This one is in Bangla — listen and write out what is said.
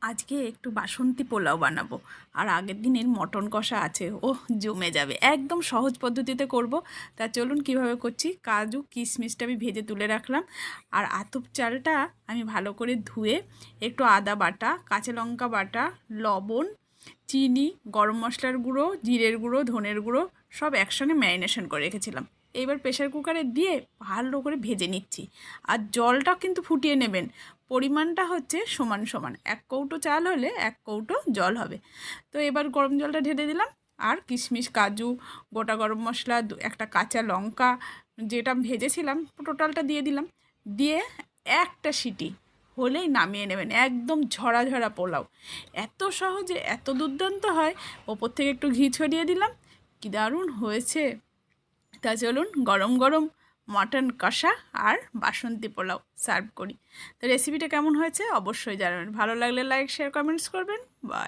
আজকে একটু বাসন্তী পোলাও বানাবো। আর আগের দিনের মটন কষা আছে, ও জমে যাবে। একদম সহজ পদ্ধতিতে করব। তা চলুন কিভাবে করছি। কাজু কিশমিশটা আমি ভেজে তুলে রাখলাম। আর আতপ চালটা আমি ভালো করে ধুয়ে একটু আদা বাটা, কাঁচা লঙ্কা বাটা, লবণ, চিনি, গরম মশলার গুঁড়ো, জিরের গুঁড়ো, ধনের গুঁড়ো সব একসঙ্গে ম্যারিনেশন করে রেখেছিলাম। এইবার প্রেশার কুকারে দিয়ে ভালো করে ভেজে নিচ্ছি। আর জলটা কিন্তু ফুটিয়ে নেবেন। পরিমাণটা হচ্ছে সমান সমান, 1 কৌটো চাল হলে 1 কৌটো জল হবে। তো এবার গরম জলটা ঢেলে দিলাম। আর কিশমিশ, কাজু, গোটা গরম মশলা, একটা কাঁচা লঙ্কা যেটা ভেজেছিলাম টোটালটা দিয়ে দিলাম। দিয়ে একটা সিটি হলেই নামিয়ে নেবেন। একদম ঝরা ঝরা পোলাও, এত সহজে এত দুর্দান্ত হয়। ওপর থেকে একটু ঘি ছড়িয়ে দিলাম, কি দারুণ হয়েছে। তা চলুন গরম গরম মটন কষা আর বাসন্তী পোলাও সার্ভ করি। তো রেসিপিটা কেমন হয়েছে অবশ্যই জানাবেন। ভালো লাগলে লাইক, শেয়ার, কমেন্টস করবেন। বাই।